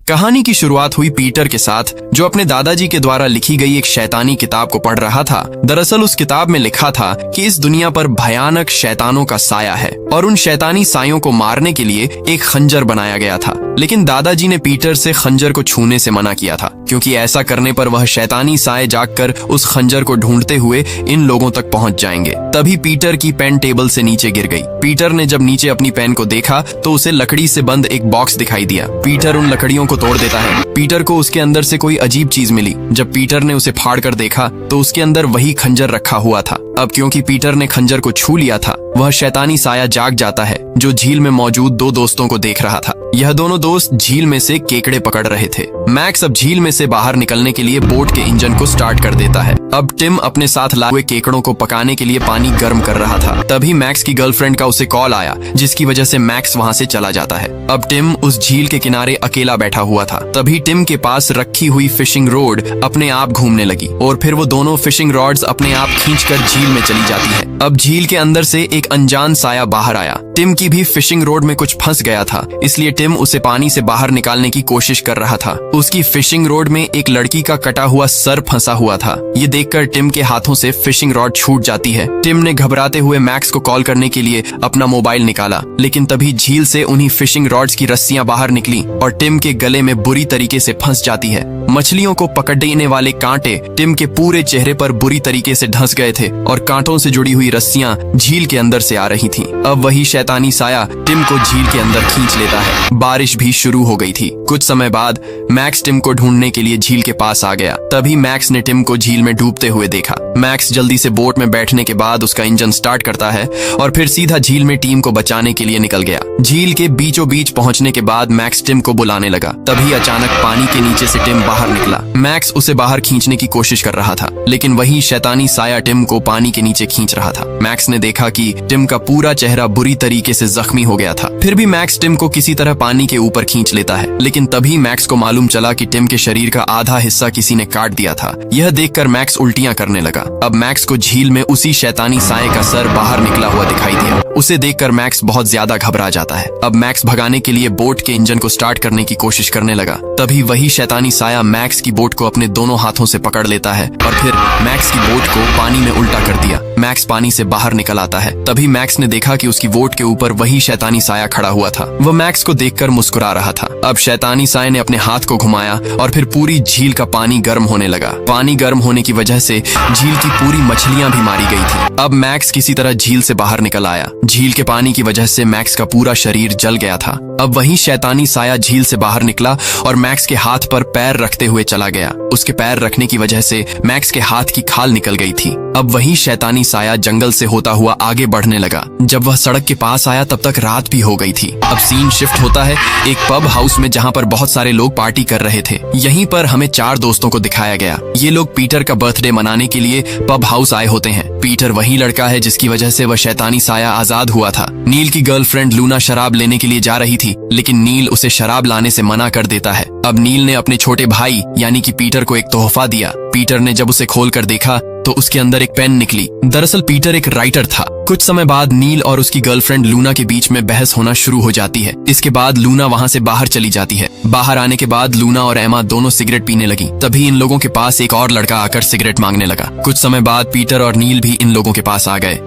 कहानी की शुरुआत हुई पीटर के साथ, जो अपने दादाजी के द्वारा लिखी गई एक शैतानी किताब को पढ़ रहा था। दरअसल उस किताब में लिखा था कि इस दुनिया पर भयानक शैतानों का साया है और उन शैतानी सायों को मारने के लिए एक खंजर बनाया गया था। लेकिन दादाजी ने पीटर से खंजर को छूने से मना किया था, क्योंकि ऐसा करने पर वह शैतानी साए जागकर उस खंजर को ढूंढते हुए इन लोगों तक पहुंच जाएंगे। तभी पीटर की पेन टेबल से नीचे गिर गई। पीटर ने जब नीचे अपनी पेन को देखा तो उसे लकड़ी से बंद एक बॉक्स दिखाई दिया। पीटर उन लकड़ियों को तोड़ देता है। पीटर को उसके अंदर से कोई अजीब चीज मिली। जब पीटर ने उसे फाड़ कर देखा तो उसके अंदर वही खंजर रखा हुआ था। अब क्योंकि पीटर ने खंजर को छू लिया था, वह शैतानी साया जाग जाता है, जो झील में मौजूद दो दोस्तों को देख रहा था। यह दोनों दोस्त झील में से केकड़े पकड़ रहे थे। मैक्स अब झील में से बाहर निकलने के लिए बोट के इंजन को स्टार्ट कर देता है। अब टिम अपने साथ लाए हुए केकड़ों को पकाने के लिए पानी गर्म कर रहा था। तभी मैक्स की गर्लफ्रेंड का उसे कॉल आया, जिसकी वजह से मैक्स वहां से चला जाता है। अब टिम उस झील के किनारे अकेला बैठा हुआ था। तभी टिम के पास रखी हुई फिशिंग रोड अपने आप घूमने लगी और फिर वो दोनों फिशिंग रॉड्स अपने आप खींचकर झील में चली जाती है। अब झील के अंदर से एक अनजान साया बाहर आया। टिम की भी फिशिंग रोड में कुछ फंस गया था, इसलिए टिम उसे पानी से बाहर निकालने की कोशिश कर रहा था। उसकी फिशिंग रोड में एक लड़की का कटा हुआ सर फंसा हुआ था। ये देखकर टिम के हाथों से फिशिंग रॉड छूट जाती है। टिम ने घबराते हुए मैक्स को कॉल करने के लिए अपना मोबाइल निकाला, लेकिन तभी झील से उन्हीं फिशिंग रॉड्स की रस्सियां बाहर निकली और टिम के गले में बुरी तरीके से फंस जाती है। मछलियों को पकड़ने वाले कांटे टिम के पूरे चेहरे पर बुरी तरीके से धंस गए थे और कांटों से जुड़ी हुई रस्सियां झील के अंदर से आ रही थीं। अब वही शैतानी साया टिम को झील के अंदर खींच लेता है। बारिश भी शुरू हो गई थी। कुछ समय बाद मैक्स टिम को ढूंढने के लिए झील के पास आ गया। तभी मैक्स ने टिम को झील में डूबते हुए देखा। मैक्स जल्दी से बोट में बैठने के बाद उसका इंजन स्टार्ट करता है और फिर सीधा झील में टीम को बचाने के लिए निकल गया। झील के बीचों बीच पहुंचने के बाद मैक्स टिम को बुलाने लगा। तभी अचानक पानी के नीचे से टिम बाहर निकला। मैक्स उसे बाहर खींचने की कोशिश कर रहा था, लेकिन वही शैतानी साया टिम को पानी के नीचे खींच रहा था। मैक्स ने देखा कि टिम का पूरा चेहरा बुरी तरीके से जख्मी हो गया था। फिर भी मैक्स टिम को किसी तरह पानी के ऊपर खींच लेता है, लेकिन तभी मैक्स को मालूम चला कि टिम के शरीर का आधा हिस्सा किसी ने काट दिया था। यह देखकर मैक्स उल्टियां करने लगा। अब मैक्स को झील में उसी शैतानी साये का सर बाहर निकला हुआ दिखाई दिया। उसे देखकर मैक्स बहुत ज्यादा घबरा जाता है। अब मैक्स भगाने के लिए बोट के इंजन को स्टार्ट करने की कोशिश करने लगा। तभी वही शैतानी साया मैक्स की बोट को अपने दोनों हाथों से पकड़ लेता है और फिर मैक्स की बोट को पानी में उल्टा कर दिया। मैक्स पानी से बाहर निकल आता है। तभी मैक्स ने देखा कि उसकी बोट के ऊपर वही शैतानी साया खड़ा हुआ था। वह मैक्स को देखकर मुस्कुरा रहा था। अब शैतानी साये ने अपने हाथ को घुमाया और फिर पूरी झील का पानी गर्म होने लगा। पानी गर्म होने की वजह से झील की पूरी मछलियां भी मारी गई थी। अब मैक्स किसी तरह झील से बाहर निकल आया। झील के पानी की वजह से मैक्स का पूरा शरीर जल गया था। अब वही शैतानी साया झील से बाहर निकला और मैक्स के हाथ पर पैर रखते हुए चला गया। उसके पैर रखने की वजह से मैक्स के हाथ की खाल निकल गई थी। अब वही शैतानी साया जंगल से होता हुआ आगे बढ़ने लगा। जब वह सड़क के पास आया तब तक रात भी हो गई थी। अब सीन शिफ्ट होता है एक पब हाउस में, जहाँ पर बहुत सारे लोग पार्टी कर रहे थे। यहीं पर हमें 4 दोस्तों को दिखाया गया। ये लोग पीटर का बर्थडे मनाने के लिए पब हाउस आए होते हैं। पीटर वही लड़का है जिसकी वजह से वह शैतानी साया आजाद हुआ था। नील की गर्लफ्रेंड लूना शराब लेने के लिए जा रही थी, लेकिन नील उसे शराब लाने से मना कर देता है। अब नील ने अपने छोटे भाई यानी कि पीटर को एक तोहफा दिया। पीटर ने जब उसे खोलकर देखा तो उसके अंदर एक पेन निकली। दरअसल पीटर एक राइटर था। कुछ समय बाद नील और उसकी गर्लफ्रेंड लूना के बीच में बहस होना शुरू हो जाती है। इसके बाद लूना वहां से बाहर चली जाती है। बाहर आने के बाद लूना और एमा दोनों सिगरेट पीने लगी। तभी इन लोगों के पास एक और लड़का आकर सिगरेट मांगने लगा। कुछ समय बाद पीटर और नील भी इन लोगों के पास आ गए।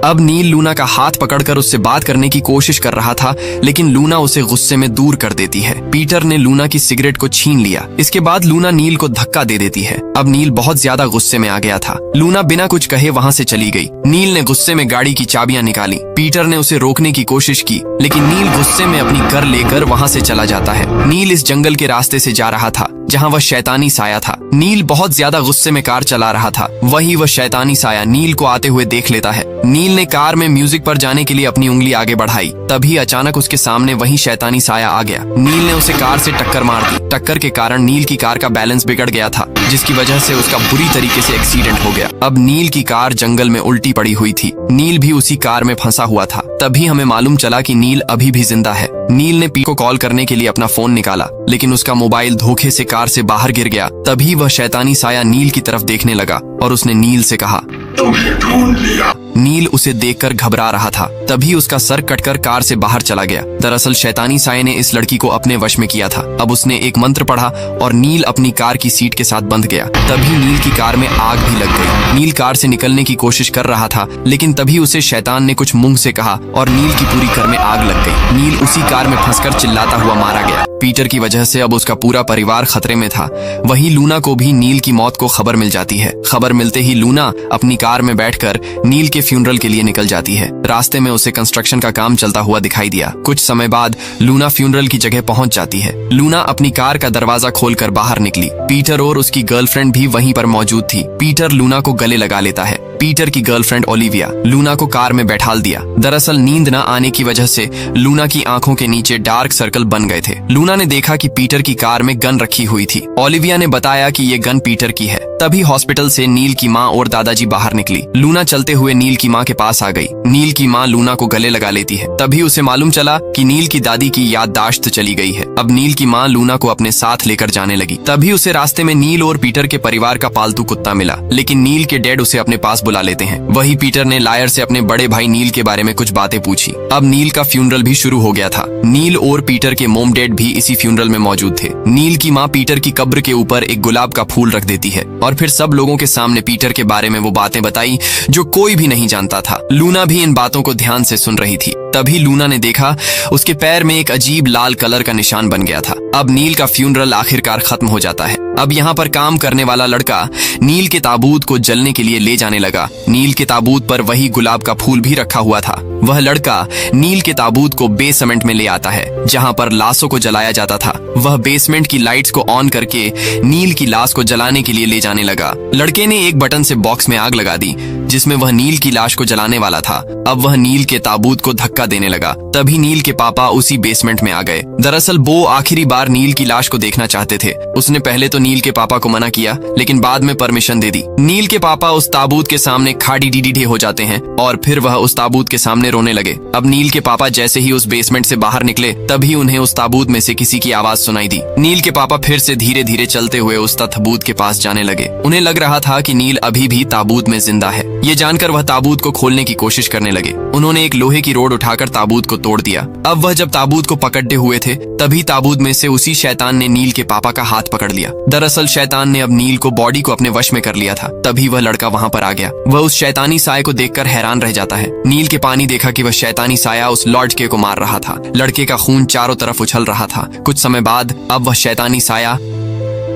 अब नील लूना का हाथ पकड़कर उससे बात करने की कोशिश कर रहा था, लेकिन लूना उसे गुस्से में दूर कर देती है। पीटर ने लूना की सिगरेट को छीन लिया। इसके बाद लूना नील को धक्का दे देती है। अब नील बहुत ज्यादा गुस्से में आ गया था। लूना बिना कुछ कहे वहां से चली गई। नील ने गुस्से में गाड़ी की चाबियां निकाली। पीटर ने उसे रोकने की कोशिश की, लेकिन नील गुस्से में अपनी कार लेकर वहां से चला जाता है। नील इस जंगल के रास्ते से जा रहा था जहां वह शैतानी साया था। नील बहुत ज्यादा गुस्से में कार चला रहा था। वही वह शैतानी साया नील को आते हुए देख लेता है। नील ने कार में म्यूजिक पर जाने के लिए अपनी उंगली आगे बढ़ाई। तभी अचानक उसके सामने वही शैतानी साया आ गया। नील ने उसे कार से टक्कर मार दी। टक्कर के कारण नील की कार का बैलेंस बिगड़ गया था, जिसकी वजह से उसका बुरी तरीके से एक्सीडेंट हो गया। अब नील की कार जंगल में उल्टी पड़ी हुई थी। नील भी उसी कार में फंसा हुआ था। तभी हमें मालूम चला कि नील अभी भी जिंदा है। नील ने पी को कॉल करने के लिए अपना फोन निकाला, लेकिन उसका मोबाइल धोखे से कार से बाहर गिर गया। तभी वह शैतानी साया नील की तरफ देखने लगा और उसने नील से कहा, तुम्हें ढूंढ लिया। नील उसे देखकर घबरा रहा था। तभी उसका सर कटकर कार से बाहर चला गया। दरअसल शैतानी साये ने इस लड़की को अपने वश में किया था। अब उसने एक मंत्र पढ़ा और नील अपनी कार की सीट के साथ बंध गया। तभी नील की कार में आग भी लग गई। नील कार से निकलने की कोशिश कर रहा था, लेकिन तभी उसे शैतान ने कुछ मुंह से कहा और नील की पूरी कार में आग लग गई। नील उसी कार में फंसकर चिल्लाता हुआ मारा गया। पीटर की वजह से अब उसका पूरा परिवार खतरे में था। वहीं लूना को भी नील की मौत को खबर मिल जाती है। खबर मिलते ही लूना अपनी कार में बैठकर नील के फ्यूनरल के लिए निकल जाती है। रास्ते में उसे कंस्ट्रक्शन का काम चलता हुआ दिखाई दिया। कुछ समय बाद लूना फ्यूनरल की जगह पहुंच जाती है। लूना अपनी कार का दरवाजा खोलकर बाहर निकली। पीटर और उसकी गर्लफ्रेंड भी वहीं पर मौजूद थी। पीटर लूना को गले लगा लेता है। पीटर की गर्लफ्रेंड ओलिविया लूना को कार में बैठाल दिया। दरअसल नींद न आने की वजह से लूना की आंखों के नीचे डार्क सर्कल बन गए थे। लूना ने देखा कि पीटर की कार में गन रखी हुई थी। ओलिविया ने बताया कि ये गन पीटर की है। तभी हॉस्पिटल से नील की माँ और दादाजी बाहर निकली। लूना चलते हुए नील की माँ के पास आ गई। नील की माँ लूना को गले लगा लेती है। तभी उसे मालूम चला कि नील की दादी की याददाश्त चली गई है। अब नील की माँ लूना को अपने साथ लेकर जाने लगी। तभी उसे रास्ते में नील और पीटर के परिवार का पालतू कुत्ता मिला, लेकिन नील के डैड उसे अपने पास बुला लेते हैं। वही पीटर ने लायर से अपने बड़े भाई नील के बारे में कुछ बातें पूछी। अब नील का फ्यूनरल भी शुरू हो गया था। नील और पीटर के मोम डैड भी इसी फ्यूनरल में मौजूद थे। नील की माँ पीटर की कब्र के ऊपर एक गुलाब का फूल रख देती है और फिर सब लोगों के सामने पीटर के बारे में वो बातें बताई जो कोई भी नहीं जानता था। लूना भी इन बातों को ध्यान से सुन रही थी। तभी लूना ने देखा उसके पैर में एक अजीब लाल कलर का निशान बन गया था। अब नील का फ्यूनरल आखिरकार खत्म हो जाता है। अब यहाँ पर काम करने वाला लड़का नील के ताबूत को जलने के लिए ले जाने लगा। नील के ताबूत पर वही गुलाब का फूल भी रखा हुआ था। वह लड़का नील के ताबूत को बेसमेंट में ले आता है, जहाँ पर लाशों को जलाया जाता था। वह बेसमेंट की लाइट्स को ऑन करके नील की लाश को जलाने के लिए ले जाने लगा। लड़के ने एक बटन से बॉक्स में आग लगा दी, जिसमें वह नील की लाश को जलाने वाला था। अब वह नील के ताबूत को धक्का देने लगा। तभी नील के पापा उसी बेसमेंट में आ गए। दरअसल वो आखिरी बार नील की लाश को देखना चाहते थे। उसने पहले तो नील के पापा को मना किया, लेकिन बाद में परमिशन दे दी। नील के पापा उस ताबूत के सामने खाड़ी डीडी हो जाते हैं और फिर वह उस ताबूत के सामने रोने लगे। अब नील के पापा जैसे ही उस बेसमेंट से बाहर निकले, तभी उन्हें उस ताबूत में से किसी की आवाज सुनाई दी। नील के पापा फिर से धीरे धीरे चलते हुए उस ताबूत के पास जाने लगे। उन्हें लग रहा था कि नील अभी भी ताबूत में जिंदा है। ये जानकर वह ताबूत को खोलने की कोशिश करने लगे। उन्होंने एक लोहे की रोड उठाकर ताबूत को तोड़ दिया। अब वह जब ताबूत को पकड़े हुए थे, तभी ताबूत में से उसी शैतान ने नील के पापा का हाथ पकड़ लिया। दरअसल शैतान ने अब नील को बॉडी को अपने वश में कर लिया था। तभी वह लड़का वहाँ पर आ गया। वह उस शैतानी साये को देखकर हैरान रह जाता है। नील के पानी देखा कि वह शैतानी साया उस लॉर्ड के को मार रहा था। लड़के का खून चारों तरफ उछल रहा था। कुछ समय बाद अब वह शैतानी साया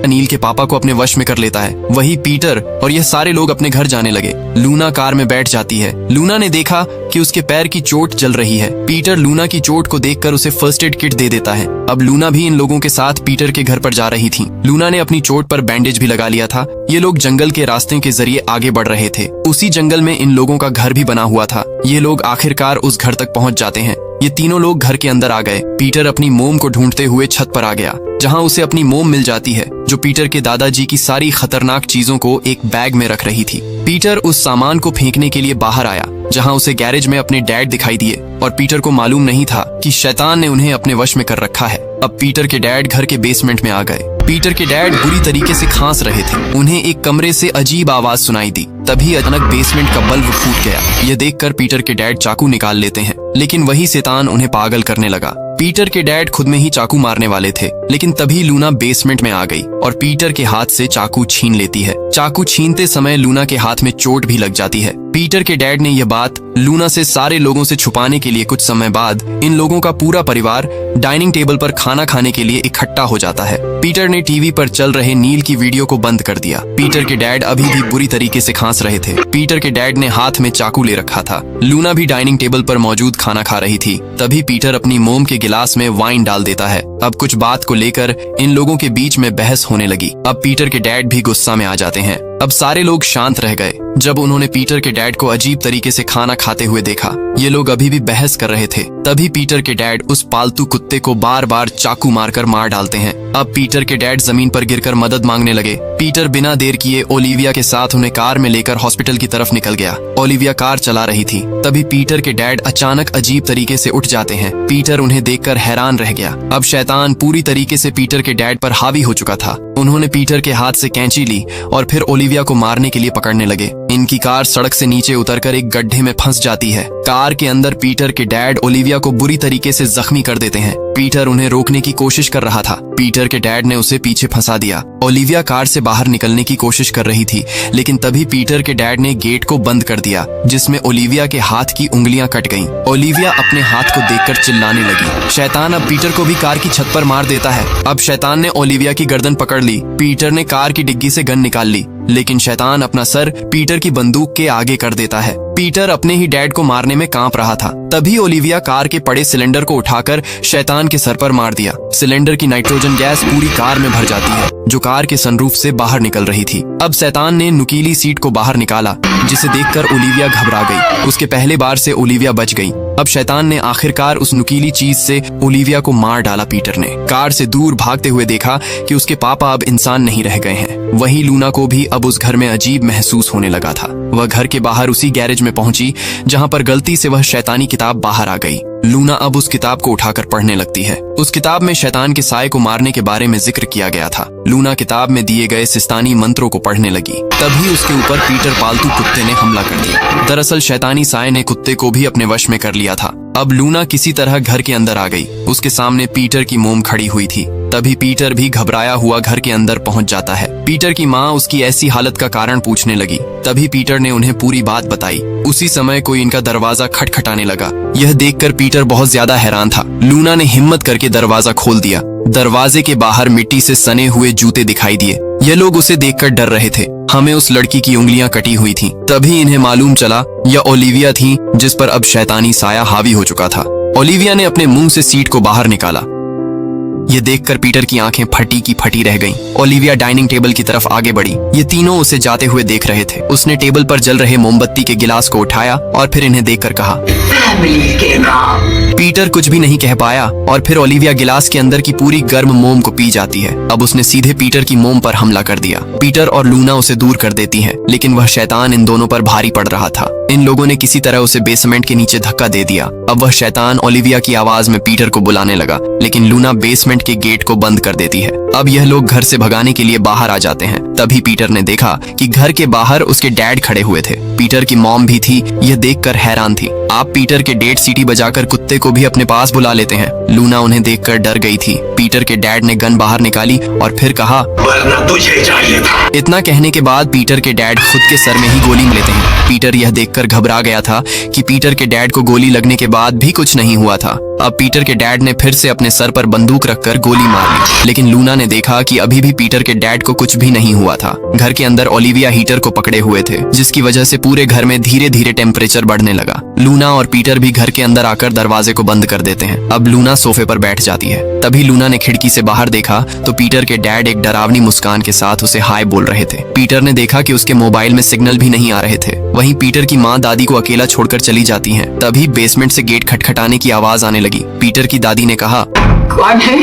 नील के पापा को अपने वश में कर लेता है। वही पीटर और ये सारे लोग अपने घर जाने लगे। लूना कार में बैठ जाती है। लूना ने देखा कि उसके पैर की चोट जल रही है। पीटर लूना की चोट को देखकर उसे फर्स्ट एड किट दे देता है। अब लूना भी इन लोगों के साथ पीटर के घर पर जा रही थी। लूना ने अपनी चोट पर बैंडेज भी लगा लिया था। ये लोग जंगल के रास्ते के जरिए आगे बढ़ रहे थे। उसी जंगल में इन लोगों का घर भी बना हुआ था। ये लोग आखिरकार उस घर तक पहुंच जाते हैं। ये तीनों लोग घर के अंदर आ गए। पीटर अपनी मोम को ढूंढते हुए छत पर आ गया, जहां उसे अपनी मोम मिल जाती है, जो पीटर के दादाजी की सारी खतरनाक चीजों को एक बैग में रख रही थी। पीटर उस सामान को फेंकने के लिए बाहर आया, जहां उसे गैरेज में अपने डैड दिखाई दिए और पीटर को मालूम नहीं था कि शैतान ने उन्हें अपने वश में कर रखा है। अब पीटर के डैड घर के बेसमेंट में आ गए। पीटर के डैड बुरी तरीके से खांस रहे थे। उन्हें एक कमरे से अजीब आवाज सुनाई दी। तभी अचानक बेसमेंट का बल्ब फूट गया। यह देखकर पीटर के डैड चाकू निकाल लेते हैं, लेकिन वही शैतान उन्हें पागल करने लगा। पीटर के डैड खुद में ही चाकू मारने वाले थे, लेकिन तभी लूना बेसमेंट में आ गई और पीटर के हाथ से चाकू छीन लेती है। चाकू छीनते समय लूना के हाथ में चोट भी लग जाती है। पीटर के डैड ने यह बात लूना से सारे लोगों से छुपाने के लिए कुछ समय बाद इन लोगों का पूरा परिवार डाइनिंग टेबल पर खाना खाने के लिए इकट्ठा हो जाता है। पीटर ने टीवी पर चल रहे नील की वीडियो को बंद कर दिया। पीटर के डैड अभी भी बुरी तरीके से खांस रहे थे। पीटर के डैड ने हाथ में चाकू ले रखा था। लूना भी डाइनिंग टेबल पर मौजूद खाना खा रही थी। तभी पीटर अपनी मोम के गिलास में वाइन डाल देता है। अब कुछ बात को लेकर इन लोगों के बीच में बहस होने लगी। अब पीटर के डैड भी गुस्सा में आ जाते हैं। अब सारे लोग शांत रह गए जब उन्होंने पीटर के डैड को अजीब तरीके से खाना खाते हुए देखा। ये लोग अभी भी बहस कर रहे थे। तभी पीटर के डैड उस पालतू कुत्ते को बार बार चाकू मारकर मार डालते हैं। अब पीटर के डैड जमीन पर गिरकर मदद मांगने लगे। पीटर बिना देर किए ओलिविया के साथ उन्हें कार में लेकर हॉस्पिटल की तरफ निकल गया। ओलिविया कार चला रही थी। तभी पीटर के डैड अचानक अजीब तरीके से उठ जाते हैं। पीटर उन्हें देखकर हैरान रह गया। अब शैतान पूरी तरीके से पीटर के डैड पर हावी हो चुका था। उन्होंने पीटर के हाथ से कैंची ली और फिर ओलिविया ओलिविया को मारने के लिए पकड़ने लगे। इनकी कार सड़क से नीचे उतरकर एक गड्ढे में फंस जाती है। कार के अंदर पीटर के डैड ओलिविया को बुरी तरीके से जख्मी कर देते हैं। पीटर उन्हें रोकने की कोशिश कर रहा था। पीटर के डैड ने उसे पीछे फंसा दिया। ओलिविया कार से बाहर निकलने की कोशिश कर रही थी, लेकिन तभी पीटर के डैड ने गेट को बंद कर दिया, जिसमें ओलिविया के हाथ की उंगलियां कट गईं। ओलिविया अपने हाथ को देखकर चिल्लाने लगी। शैतान अब पीटर को भी कार की छत पर मार देता है। अब शैतान ने ओलिविया की गर्दन पकड़ ली। पीटर ने कार की डिग्गी से गन निकाल ली, लेकिन शैतान अपना सर पीटर की बंदूक के आगे कर देता है। पीटर अपने ही डैड को मारने में कांप रहा था। तभी ओलिविया कार के पड़े सिलेंडर को उठाकर शैतान के सर पर मार दिया। सिलेंडर की नाइट्रोजन गैस पूरी कार में भर जाती है, जो कार के सनरूफ से बाहर निकल रही थी। अब शैतान ने नुकीली सीट को बाहर निकाला, जिसे देखकर ओलिविया घबरा गई। उसके पहले बार से ओलिविया बच गई। अब शैतान ने आखिरकार उस नुकीली चीज से ओलिविया को मार डाला। पीटर ने कार से दूर भागते हुए देखा कि उसके पापा अब इंसान नहीं रह गए हैं। वहीं लूना को भी अब उस घर में अजीब महसूस होने लगा था। वह घर के बाहर उसी गैरेज में पहुंची जहां पर गलती से वह शैतानी किताब बाहर आ गई। लूना अब उस किताब को उठाकर पढ़ने लगती है। उस किताब में शैतान के साए को मारने के बारे में जिक्र किया गया था। लूना किताब में दिए गए सिस्तानी मंत्रों को पढ़ने लगी। तभी उसके ऊपर पीटर पालतू कुत्ते ने हमला कर दिया। दरअसल शैतानी साए ने कुत्ते को भी अपने वश में कर लिया था। अब लूना किसी तरह घर के अंदर आ गई। उसके सामने पीटर की मोम खड़ी हुई थी। तभी पीटर भी घबराया हुआ घर के अंदर पहुंच जाता है। पीटर की माँ उसकी ऐसी हालत का कारण पूछने लगी। तभी पीटर ने उन्हें पूरी बात बताई। उसी समय कोई इनका दरवाजा खटखटाने लगा। यह देखकर पीटर बहुत ज्यादा हैरान था। लूना ने हिम्मत करके दरवाजा खोल दिया। दरवाजे के बाहर मिट्टी से सने हुए जूते दिखाई दिए। ये लोग उसे देखकर डर रहे थे। हमें उस लड़की की उंगलियां कटी हुई थीं। तभी इन्हें मालूम चला यह ओलिविया थी, जिस पर अब शैतानी साया हावी हो चुका था। ओलिविया ने अपने मुंह से सीट को बाहर निकाला। ये देखकर पीटर की आंखें फटी की फटी रह गईं। ओलिविया डाइनिंग टेबल की तरफ आगे बढ़ी। ये तीनों उसे जाते हुए देख रहे थे। उसने टेबल पर जल रहे मोमबत्ती के गिलास को उठाया और फिर इन्हें देखकर कहा, फैमिली के नाम। पीटर कुछ भी नहीं कह पाया और फिर ओलिविया गिलास के अंदर की पूरी गर्म मोम को पी जाती है। अब उसने सीधे पीटर की मोम पर हमला कर दिया। पीटर और लूना उसे दूर कर देती हैं, लेकिन वह शैतान इन दोनों पर भारी पड़ रहा था। इन लोगों ने किसी तरह उसे बेसमेंट के नीचे धक्का दे दिया। अब वह शैतान ओलिविया की आवाज में पीटर को बुलाने लगा, लेकिन लूना बेसमेंट के गेट को बंद कर देती है। अब यह लोग घर से भगाने के लिए बाहर आ जाते हैं। तभी पीटर ने देखा कि घर के बाहर उसके डैड खड़े हुए थे। पीटर की मॉम भी थी। यह देखकर हैरान थी। आप पीटर के डेड सीटी बजाकर कुत्ते को भी अपने पास बुला लेते हैं। लूना उन्हें देखकर डर गई थी। पीटर के डैड ने गन बाहर निकाली और फिर कहा, वरना तुझे चाहिए था। इतना कहने के बाद पीटर के डैड खुद के सर में ही गोली लेते हैं। पीटर यह देखकर घबरा गया था कि पीटर के डैड को गोली लगने के बाद भी कुछ नहीं हुआ था। अब पीटर के डैड ने फिर से अपने सर पर बंदूक रखकर गोली मार ली, लेकिन लूना ने देखा कि अभी भी पीटर के डैड को कुछ भी नहीं हुआ था। घर के अंदर ओलिविया हीटर को पकड़े हुए थे, जिसकी वजह से पूरे घर में धीरे धीरे टेम्परेचर बढ़ने लगा। लूना और पीटर भी घर के अंदर आकर दरवाजे को बंद कर देते हैं। अब लूना सोफे पर बैठ जाती है। तभी लूना ने खिड़की से बाहर देखा तो पीटर के डैड एक डरावनी मुस्कान के साथ उसे हाय बोल रहे थे। पीटर ने देखा कि उसके मोबाइल में सिग्नल भी नहीं आ रहे थे। वहीं पीटर की माँ दादी को अकेला छोड़कर चली जाती हैं। तभी बेसमेंट से गेट खटखटाने की आवाज आने लगी। पीटर की दादी ने कहा, कौन है?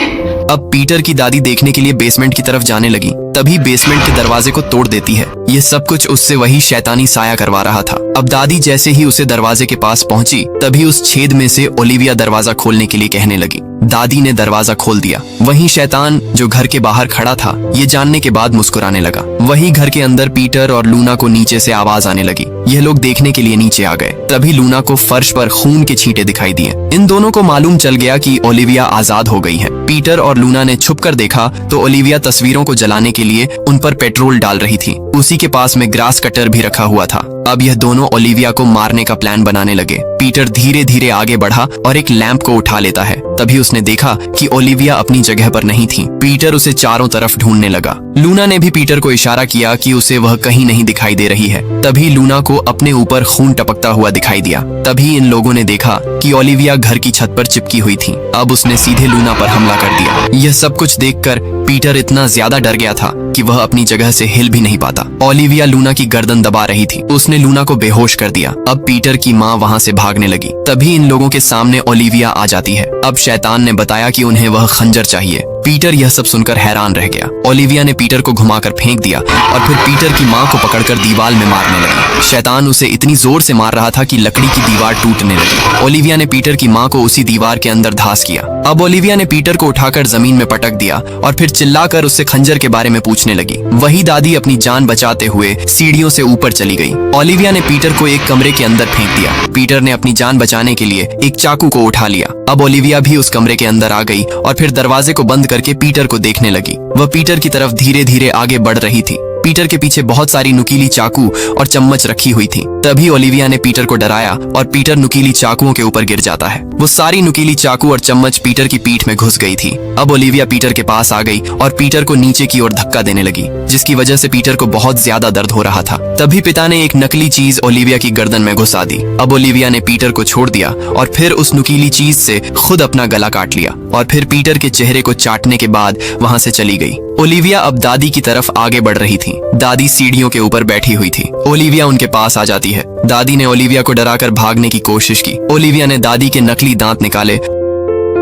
अब पीटर की दादी देखने के लिए बेसमेंट की तरफ जाने लगी। तभी बेसमेंट के दरवाजे को तोड़ देती है। ये सब कुछ उससे वही शैतानी साया करवा रहा था। अब दादी जैसे ही उसे दरवाजे के पास पहुंची, तभी उस छेद में से ओलिविया दरवाजा खोलने के लिए कहने लगी। दादी ने दरवाजा खोल दिया। वहीं शैतान जो घर के बाहर खड़ा था, ये जानने के बाद मुस्कुराने लगा। वहीं घर के अंदर पीटर और लूना को नीचे से आवाज आने लगी। यह लोग देखने के लिए नीचे आ गए। तभी लूना को फर्श पर खून के छींटे दिखाई दिए। इन दोनों को मालूम चल गया कि ओलिविया आजाद हो गई है। पीटर और लूना ने छुपकर देखा तो ओलिविया तस्वीरों को जलाने के लिए उन पर पेट्रोल डाल रही थी। उसी के पास में ग्रास कटर भी रखा हुआ था। अब यह दोनों ओलिविया को मारने का प्लान बनाने लगे। पीटर धीरे धीरे आगे बढ़ा और एक लैंप को उठा लेता है। तभी उसने देखा कि ओलिविया अपनी जगह पर नहीं थी। पीटर उसे चारों तरफ ढूंढने लगा। लूना ने भी पीटर को इशारा किया कि उसे वह कहीं नहीं दिखाई दे रही है। तभी लूना को अपने ऊपर खून टपकता हुआ दिखाई दिया। तभी इन लोगों ने देखा कि ओलिविया घर की छत पर चिपकी हुई थी। अब उसने सीधे लूना पर हमला कर दिया। यह सब कुछ देखकर पीटर इतना ज्यादा डर गया था कि वह अपनी जगह से हिल भी नहीं पाता। ओलिविया लूना की गर्दन दबा रही थी। उसने लूना को बेहोश कर दिया। अब पीटर की माँ वहाँ से भागने लगी। तभी इन लोगों के सामने ओलिविया आ जाती है। अब शैतान ने बताया कि उन्हें वह खंजर चाहिए। पीटर यह सब सुनकर हैरान रह गया। ओलिविया ने पीटर को घुमाकर फेंक दिया और फिर पीटर की माँ को पकड़कर दीवार में मारने लगी। शैतान उसे इतनी जोर से मार रहा था कि लकड़ी की दीवार टूटने लगी। ओलिविया ने पीटर की माँ को उसी दीवार के अंदर धंस किया। अब ओलिविया ने पीटर को उठाकर जमीन में पटक दिया और फिर चिल्लाकर उससे खंजर के बारे में पूछने लगी। वही दादी अपनी जान बचाते हुए सीढ़ियों से ऊपर चली गई। ओलिविया ने पीटर को एक कमरे के अंदर फेंक दिया। पीटर ने अपनी जान बचाने के लिए एक चाकू को उठा लिया। अब ओलिविया भी उस कमरे के अंदर आ गई और फिर दरवाजे को बंद करके पीटर को देखने लगी। वह पीटर की तरफ धीरे धीरे आगे बढ़ रही थी। पीटर के पीछे बहुत सारी नुकीली चाकू और चम्मच रखी हुई थी। तभी ओलिविया ने पीटर को डराया और पीटर नुकीली चाकुओं के ऊपर गिर जाता है। वो सारी नुकीली चाकू और चम्मच पीटर की पीठ में घुस गई थी। अब ओलिविया पीटर के पास आ गई और पीटर को नीचे की ओर धक्का देने लगी, जिसकी वजह से पीटर को बहुत ज्यादा दर्द हो रहा था। तभी पिता ने एक नकली चीज ओलिविया की गर्दन में घुसा दी। अब ओलिविया ने पीटर को छोड़ दिया और फिर उस नुकीली चीज से खुद अपना गला काट लिया और फिर पीटर के चेहरे को चाटने के बाद वहां से चली गई। ओलिविया अब दादी की तरफ आगे बढ़ रही थी। दादी सीढ़ियों के ऊपर बैठी हुई थी। ओलिविया उनके पास आ जाती है। दादी ने ओलिविया को डराकर भागने की कोशिश की। ओलिविया ने दादी के नकली दांत निकाले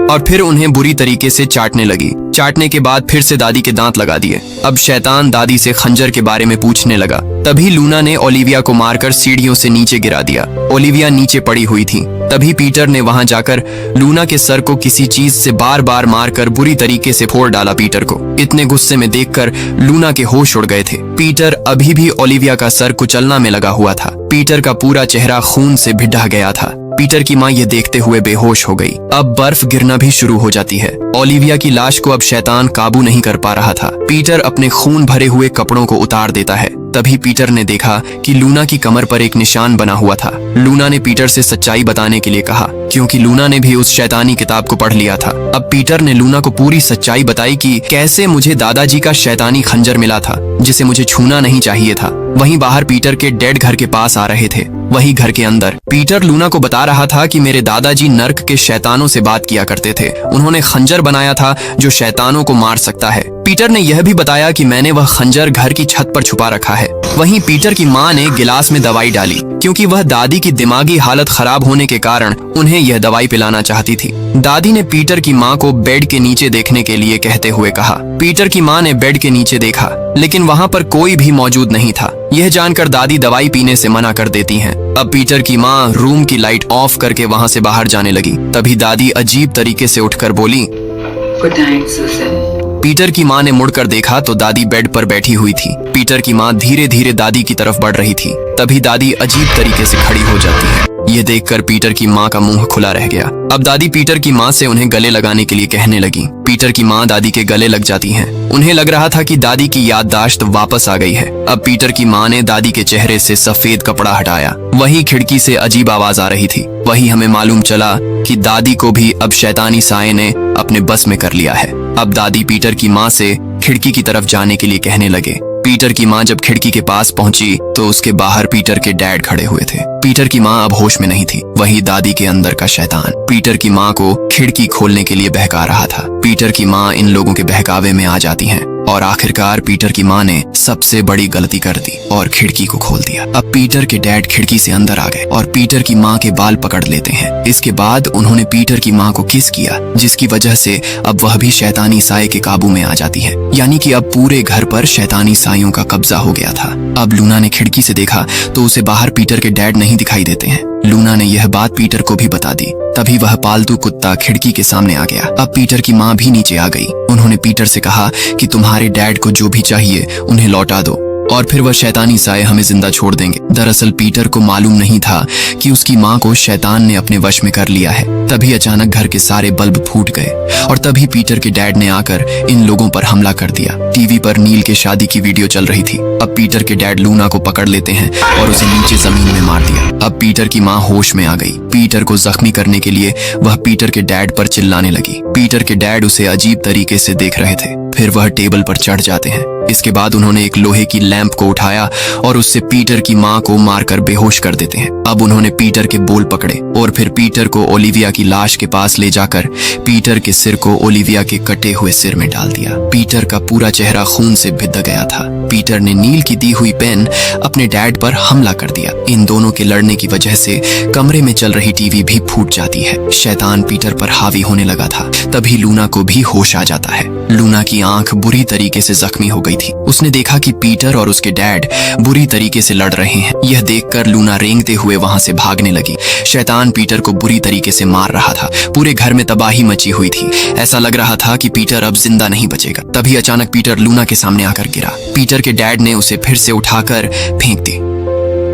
और फिर उन्हें बुरी तरीके से चाटने लगी। चाटने के बाद फिर से दादी के दांत लगा दिए। अब शैतान दादी से खंजर के बारे में पूछने लगा। तभी लूना ने ओलिविया को मारकर सीढ़ियों से नीचे गिरा दिया। ओलिविया नीचे पड़ी हुई थी। तभी पीटर ने वहां जाकर लूना के सर को किसी चीज से बार बार मारकर बुरी तरीके से फोड़ डाला। पीटर को इतने गुस्से में देखकर लूना के होश उड़ गए थे। पीटर अभी भी ओलिविया का सर कुचलना में लगा हुआ था। पीटर का पूरा चेहरा खून से भिड़ा गया था। पीटर की माँ ये देखते हुए बेहोश हो गई। अब बर्फ गिरना भी शुरू हो जाती है। ओलिविया की लाश को अब शैतान काबू नहीं कर पा रहा था। पीटर अपने खून भरे हुए कपड़ों को उतार देता है। तभी पीटर ने देखा कि लूना की कमर पर एक निशान बना हुआ था। लूना ने पीटर से सच्चाई बताने के लिए कहा, क्योंकि लूना ने भी उस शैतानी किताब को पढ़ लिया था। अब पीटर ने लूना को पूरी सच्चाई बताई कि कैसे मुझे दादाजी का शैतानी खंजर मिला था, जिसे मुझे छूना नहीं चाहिए था। वहीं बाहर पीटर के डेड घर के पास आ रहे थे। वही घर के अंदर पीटर लूना को बता रहा था कि मेरे दादाजी नर्क के शैतानों से बात किया करते थे। उन्होंने खंजर बनाया था जो शैतानों को मार सकता है। पीटर ने यह भी बताया कि मैंने वह खंजर घर की छत पर छुपा रखा है। वहीं पीटर की माँ ने गिलास में दवाई डाली, क्योंकि वह दादी की दिमागी हालत खराब होने के कारण उन्हें यह दवाई पिलाना चाहती थी। दादी ने पीटर की माँ को बेड के नीचे देखने के लिए कहते हुए कहा। पीटर की माँ ने बेड के नीचे देखा, लेकिन वहाँ पर कोई भी मौजूद नहीं था। यह जानकर दादी दवाई पीने से मना कर देती हैं। अब पीटर की माँ रूम की लाइट ऑफ करके वहाँ से बाहर जाने लगी। तभी दादी अजीब तरीके से उठकर बोली, गुड नाइट सुसन। पीटर की माँ ने मुड़कर देखा तो दादी बेड पर बैठी हुई थी। पीटर की माँ धीरे धीरे दादी की तरफ बढ़ रही थी। तभी दादी अजीब तरीके से खड़ी हो जाती है। यह देखकर पीटर की माँ का मुंह खुला रह गया। अब दादी पीटर की माँ से उन्हें गले लगाने के लिए कहने लगी। पीटर की माँ दादी के गले लग जाती हैं। उन्हें लग रहा था कि दादी की याददाश्त वापस आ गई है। अब पीटर की माँ ने दादी के चेहरे से सफेद कपड़ा हटाया। वही खिड़की से अजीब आवाज आ रही थी। वही हमें मालूम चला कि दादी को भी अब शैतानी साये ने अपने बस में कर लिया है। अब दादी पीटर की माँ से खिड़की की तरफ जाने के लिए कहने लगे। पीटर की माँ जब खिड़की के पास पहुंची तो उसके बाहर पीटर के डैड खड़े हुए थे। पीटर की माँ अब होश में नहीं थी। वही दादी के अंदर का शैतान पीटर की माँ को खिड़की खोलने के लिए बहका रहा था। पीटर की माँ इन लोगों के बहकावे में आ जाती हैं और आखिरकार पीटर की माँ ने सबसे बड़ी गलती कर दी और खिड़की को खोल दिया। अब पीटर के डैड खिड़की से अंदर आ गए और पीटर की माँ के बाल पकड़ लेते हैं। इसके बाद उन्होंने पीटर की माँ को किस किया, जिसकी वजह से अब वह भी शैतानी साये के काबू में आ जाती है। यानी कि अब पूरे घर पर शैतानी सायों का कब्जा हो गया था। अब लूना ने खिड़की से देखा तो उसे बाहर पीटर के डैड नहीं दिखाई देते हैं। लूना ने यह बात पीटर को भी बता दी। तभी वह पालतू कुत्ता खिड़की के सामने आ गया। अब पीटर की माँ भी नीचे आ गई। उन्होंने पीटर से कहा कि तुम्हारे डैड को जो भी चाहिए उन्हें लौटा दो और फिर वह शैतानी साये हमें जिंदा छोड़ देंगे। दरअसल पीटर को मालूम नहीं था कि उसकी माँ को शैतान ने अपने वश में कर लिया है। तभी अचानक घर के सारे बल्ब फूट गए और तभी पीटर के डैड ने आकर इन लोगों पर हमला कर दिया। टीवी पर नील के शादी की वीडियो चल रही थी। अब पीटर के डैड लूना को पकड़ लेते हैं और उसे नीचे जमीन में मार दिया। अब पीटर की माँ होश में आ गई। पीटर को जख्मी करने के लिए वह पीटर के डैड पर चिल्लाने लगी। पीटर के डैड उसे अजीब तरीके से देख रहे थे। फिर वह टेबल पर चढ़ जाते हैं इसके बाद उन्होंने एक लोहे की लैंप को उठाया और उससे पीटर की मां को मारकर बेहोश कर देते हैं। अब उन्होंने पीटर के बोल पकड़े और फिर पीटर को ओलिविया की लाश के पास ले जाकर पीटर के सिर को ओलिविया के कटे हुए सिर में डाल दिया। पीटर का पूरा चेहरा खून से भिद्ध गया था। पीटर ने नील की दी हुई पेन अपने डैड पर हमला कर दिया। इन दोनों के लड़ने की वजह से कमरे में चल रही टीवी भी फूट जाती है। शैतान पीटर पर हावी होने लगा था। तभी लूना को भी होश आ जाता है। लूना की आंख बुरी तरीके से जख्मी हो गई थी। उसने देखा कि पीटर और उसके डैड बुरी तरीके से लड़ रहे हैं। यह देखकर लूना रेंगते हुए वहां से भागने लगी। शैतान पीटर को बुरी तरीके से मार रहा था। पूरे घर में तबाही मची हुई थी। ऐसा लग रहा था कि पीटर अब जिंदा नहीं बचेगा। तभी अचानक पीटर लूना के सामने आकर गिरा। पीटर के डैड ने उसे फिर से उठाकर फेंक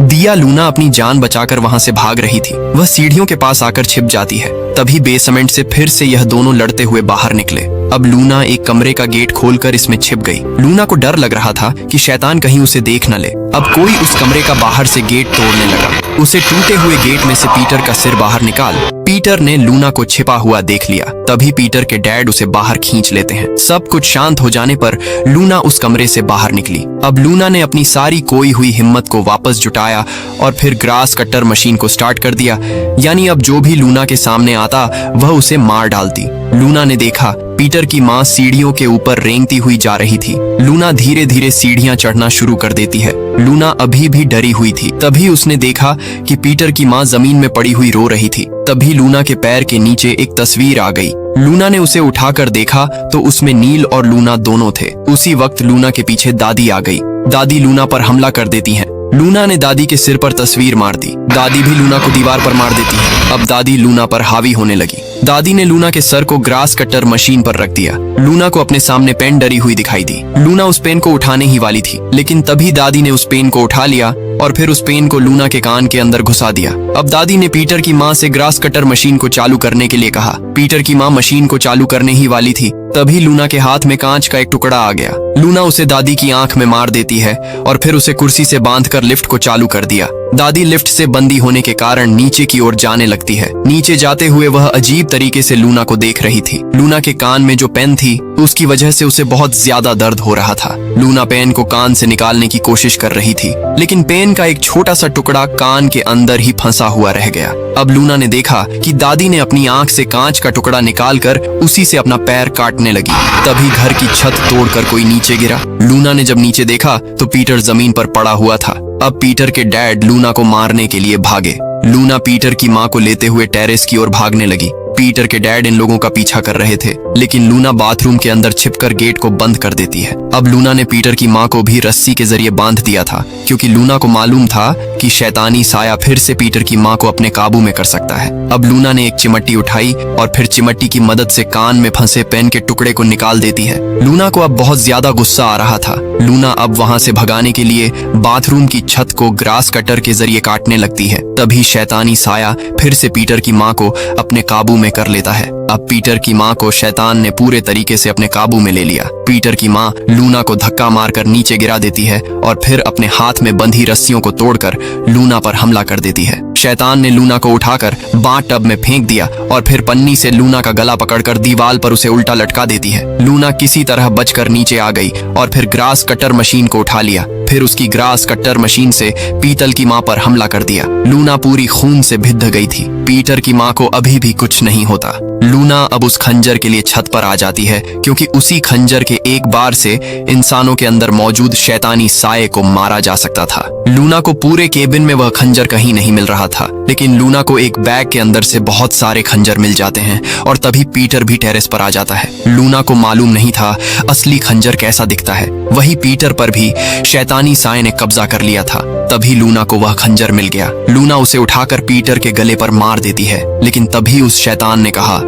दिया। लूना अपनी जान बचाकर वहां से भाग रही थी। वह सीढ़ियों के पास आकर छिप जाती है। तभी बेसमेंट से फिर से यह दोनों लड़ते हुए बाहर निकले। अब लूना एक कमरे का गेट खोलकर इसमें छिप गई। लूना को डर लग रहा था कि शैतान कहीं उसे देख न ले। अब कोई उस कमरे का बाहर से गेट तोड़ने लगा। उसे टूटे हुए गेट में से पीटर का सिर बाहर निकाल पीटर ने लूना को छिपा हुआ देख लिया। तभी पीटर के डैड उसे बाहर खींच लेते हैं। सब कुछ शांत हो जाने पर लूना उस कमरे से बाहर निकली। अब लूना ने अपनी सारी खोई हुई हिम्मत को वापस जुटाया और फिर ग्रास कटर मशीन को स्टार्ट कर दिया। यानी अब जो भी लूना के सामने आता वह उसे मार डालती। लूना ने देखा पीटर की मां सीढ़ियों के ऊपर रेंगती हुई जा रही थी। लूना धीरे धीरे सीढ़ियां चढ़ना शुरू कर देती है। लूना अभी भी डरी हुई थी। तभी उसने देखा कि पीटर की मां जमीन में पड़ी हुई रो रही थी। तभी लूना के पैर के नीचे एक तस्वीर आ गई। लूना ने उसे उठाकर देखा तो उसमें नील और लूना दोनों थे। उसी वक्त लूना के पीछे दादी आ गई। दादी लूना पर हमला कर देती हैं। लूना ने दादी के सिर पर तस्वीर मार दी। दादी भी लूना को दीवार पर मार देती है। अब दादी लूना पर हावी होने लगी। दादी ने लूना के सर को ग्रास कटर मशीन पर रख दिया। लूना को अपने सामने पेन डरी हुई दिखाई दी। लूना उस पेन को उठाने ही वाली थी, लेकिन तभी दादी ने उस पेन को उठा लिया और फिर उस पेन को लूना के कान के अंदर घुसा दिया। अब दादी ने पीटर की मां से ग्रास कटर मशीन को चालू करने के लिए कहा। पीटर की मां मशीन को चालू करने ही वाली थी, तभी लूना के हाथ में कांच का एक टुकड़ा आ गया। लूना उसे दादी की आंख में मार देती है और फिर उसे कुर्सी से बांधकर लिफ्ट को चालू कर दिया। दादी लिफ्ट से बंदी होने के कारण नीचे की ओर जाने लगती है। नीचे जाते हुए वह अजीब तरीके से लूना को देख रही थी। लूना के कान में जो पेन थी उसकी वजह से उसे बहुत ज्यादा दर्द हो रहा था। लूना पेन को कान से निकालने की कोशिश कर रही थी, लेकिन पेन का एक छोटा सा टुकड़ा कान के अंदर ही फंसा हुआ रह गया। अब लूना ने देखा कि दादी ने अपनी आंख से कांच का टुकड़ा निकालकर उसी से अपना पैर काटने लगी। तभी घर की छत तोड़कर कोई नीचे गिरा। लूना ने जब नीचे देखा तो पीटर जमीन पर पड़ा हुआ था। अब पीटर के डैड लूना को मारने के लिए भागे। लूना पीटर की मां को लेते हुए टेरेस की ओर भागने लगी। पीटर के डैड इन लोगों का पीछा कर रहे थे, लेकिन लूना बाथरूम के अंदर छिपकर गेट को बंद कर देती है। अब लूना ने पीटर की मां को भी रस्सी के जरिए बांध दिया था, क्योंकि लूना को मालूम था कि शैतानी साया फिर से पीटर की मां को अपने काबू में कर सकता है। अब लूना ने एक चिमटी उठाई और फिर चिमटी की मदद से कान में फंसे पेन के टुकड़े को निकाल देती है। लूना को अब बहुत ज्यादा गुस्सा आ रहा था। लूना अब वहां से भगाने के लिए बाथरूम की छत को ग्रास कटर के जरिए काटने लगती है। तभी शैतानी साया फिर से पीटर की मां को अपने काबू में कर लेता है। अब पीटर की मां को शैतान ने पूरे तरीके से अपने काबू में ले लिया। पीटर की मां लूना को धक्का मारकर नीचे गिरा देती है और फिर अपने हाथ में बंधी रस्सियों को तोड़कर लूना पर हमला कर देती है। शैतान ने लूना को उठाकर बाथ टब में फेंक दिया और फिर पन्नी से लूना का गला पकड़कर दीवार पर उसे उल्टा लटका देती है। लूना किसी तरह बचकर नीचे आ गई और फिर ग्रास कटर मशीन को उठा लिया। फिर उसकी ग्रास कटर मशीन से पीतल की मां पर हमला कर दिया। लूना पूरी खून से भिद्ध गई थी। पीटर की मां को अभी भी कुछ नहीं होता। लूना अब उस खंजर के लिए छत पर आ जाती है, क्योंकि उसी खंजर के एक बार से इंसानों के अंदर मौजूद शैतानी साये को मारा जा सकता था। लूना को पूरे केबिन में वह खंजर कहीं नहीं मिल रहा था, लेकिन लूना को एक बैग के अंदर से बहुत सारे खंजर मिल जाते हैं और तभी पीटर भी टेरेस पर आ जाता है। लूना को मालूम नहीं था असली खंजर कैसा दिखता है। वही पीटर पर भी शैतानी साये ने कब्जा कर लिया था। तभी लूना को वह खंजर मिल गया। लूना उसे उठाकर पीटर के गले पर मार देती है, लेकिन तभी उस शैतान ने कहा।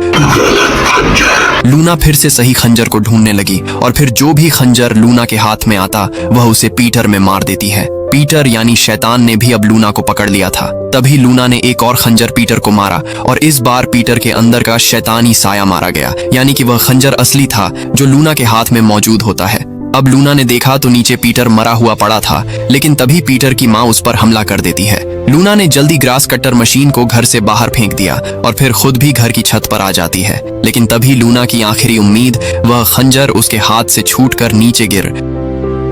लूना फिर से सही खंजर को ढूंढने लगी और फिर जो भी खंजर लूना के हाथ में आता वह उसे पीटर में मार देती है। पीटर यानी शैतान ने भी अब लूना को पकड़ लिया था। तभी लूना ने एक और खंजर पीटर को मारा और इस बार पीटर के अंदर का शैतानी साया मारा गया, यानी कि वह खंजर असली था जो लूना के हाथ में मौजूद होता है। अब लूना ने देखा तो नीचे पीटर मरा हुआ पड़ा था, लेकिन तभी पीटर की मां उस पर हमला कर देती है। लूना ने जल्दी ग्रास कटर मशीन को घर से बाहर फेंक दिया और फिर खुद भी घर की छत पर आ जाती है, लेकिन तभी लूना की आखिरी उम्मीद वह खंजर उसके हाथ से छूटकर नीचे गिर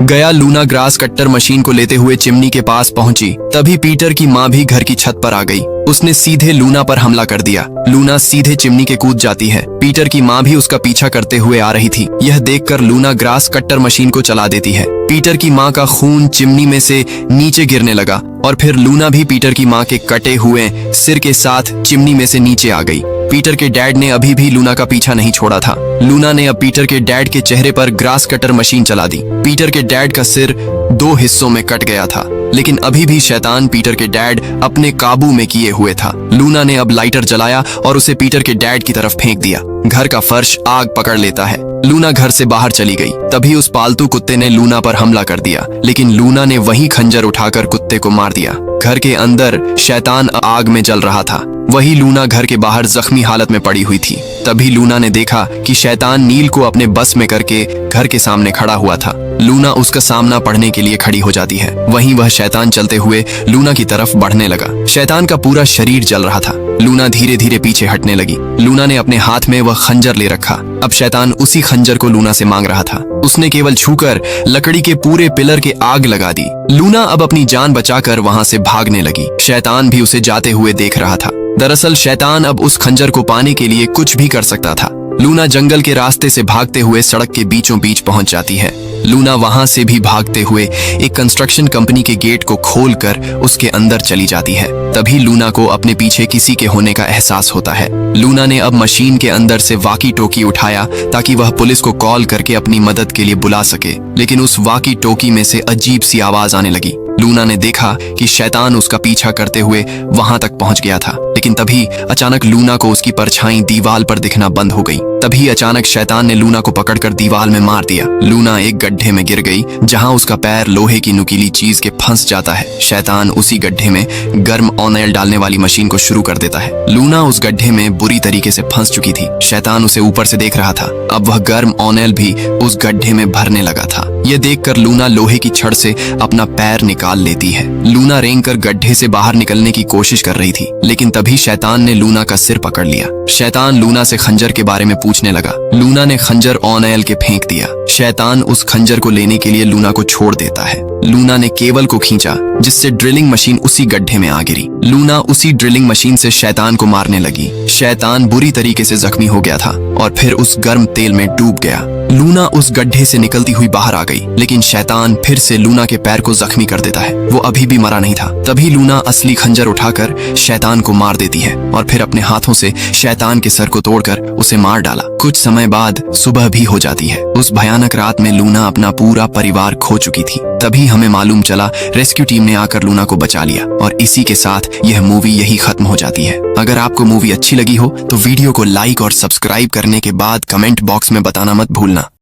गया लूना ग्रास कट्टर मशीन को लेते हुए चिमनी के पास पहुंची। तभी पीटर की माँ भी घर की छत पर आ गई। उसने सीधे लूना पर हमला कर दिया। लूना सीधे चिमनी के कूद जाती है। पीटर की माँ भी उसका पीछा करते हुए आ रही थी। यह देखकर लूना ग्रास कट्टर मशीन को चला देती है। पीटर की माँ का खून चिमनी में से नीचे गिरने लगा और फिर लूना भी पीटर की माँ के कटे हुए सिर के साथ चिमनी में से नीचे आ गई। पीटर के डैड ने अभी भी लूना का पीछा नहीं छोड़ा था। लूना ने अब पीटर के डैड के चेहरे पर ग्रास कटर मशीन चला दी। पीटर के डैड का सिर 2 हिस्सों में कट गया था, लेकिन अभी भी शैतान पीटर के डैड अपने काबू में किए हुए था। लूना ने अब लाइटर जलाया और उसे पीटर के डैड की तरफ फेंक दिया। घर का फर्श आग पकड़ लेता है। लूना घर से बाहर चली गई। तभी उस पालतू कुत्ते ने लूना पर हमला कर दिया, लेकिन लूना ने वही खंजर उठाकर कुत्ते को मार दिया। घर के अंदर शैतान आग में जल रहा था। वही लूना घर के बाहर जख्मी हालत में पड़ी हुई थी। तभी लूना ने देखा कि शैतान नील को अपने बस में करके घर के सामने खड़ा हुआ था। लूना उसका सामना पढ़ने के लिए खड़ी हो जाती है। वहीं वह शैतान चलते हुए लूना की तरफ बढ़ने लगा। शैतान का पूरा शरीर जल रहा था। लूना धीरे धीरे पीछे हटने लगी। लूना ने अपने हाथ में वह खंजर ले रखा। अब शैतान उसी खंजर को लूना से मांग रहा था। उसने केवल छूकर लकड़ी के पूरे पिलर के आग लगा दी। लूना अब अपनी जान बचाकर वहां से भागने लगी। शैतान भी उसे जाते हुए देख रहा था। दरअसल शैतान अब उस खंजर को पाने के लिए कुछ भी कर सकता था। लूना जंगल के रास्ते से भागते हुए सड़क के बीचों बीच पहुंच जाती है। लूना वहां से भी भागते हुए एक कंस्ट्रक्शन कंपनी के गेट को खोलकर उसके अंदर चली जाती है। तभी लूना को अपने पीछे किसी के होने का एहसास होता है। लूना ने अब मशीन के अंदर से वाकी टोकी उठाया ताकि वह पुलिस को कॉल करके अपनी मदद के लिए बुला सके, लेकिन उस वाकी टोकी में से अजीब सी आवाज आने लगी। लूना ने देखा कि शैतान उसका पीछा करते हुए वहां तक पहुंच गया था, लेकिन तभी अचानक लूना को उसकी परछाई दीवार पर दिखना बंद हो गई। तभी अचानक शैतान ने लूना को पकड़कर दीवार में मार दिया। लूना एक गड्ढे में गिर गई जहां उसका पैर लोहे की नुकीली चीज के फंस जाता है। शैतान उसी गड्ढे में गर्म ऑयल डालने वाली मशीन को शुरू कर देता है। लूना उस गड्ढे में बुरी तरीके से फंस चुकी थी। शैतान उसे ऊपर से देख रहा था। अब वह गर्म ऑयल भी उस गड्ढे में भरने लगा था। यह देखकर लूना लोहे की छड़ से अपना पैर निकाल लेती है। लूना रेंगकर गड्ढे से बाहर निकलने की कोशिश कर रही थी, लेकिन तभी शैतान ने लूना का सिर पकड़ लिया। शैतान लूना से खंजर के बारे में पूछने लगा। लूना ने खंजर ऑयल के फेंक दिया। शैतान उस खंजर को लेने के लिए लूना को छोड़ देता है। लूना ने केबल को खींचा, जिससे ड्रिलिंग मशीन उसी गड्ढे में आ गिरी। लूना उसी ड्रिलिंग मशीन से शैतान को मारने लगी। शैतान बुरी तरीके से जख्मी हो गया था और फिर उस गर्म तेल में डूब गया। लूना उस गड्ढे से निकलती हुई बाहर आ गई, लेकिन शैतान फिर से लूना के पैर को जख्मी कर देता है। वो अभी भी मरा नहीं था। तभी लूना असली खंजर उठाकर शैतान को मार देती है और फिर अपने हाथों से शैतान के सर को तोड़कर उसे मार डाला। कुछ समय बाद सुबह भी हो जाती है। उस भयानक रात में लूना अपना पूरा परिवार खो चुकी थी। तभी हमें मालूम चला रेस्क्यू टीम ने आकर लूना को बचा लिया और इसी के साथ यह मूवी यही खत्म हो जाती है। अगर आपको मूवी अच्छी लगी हो तो वीडियो को लाइक और सब्सक्राइब करने के बाद कमेंट बॉक्स में बताना मत भूलना।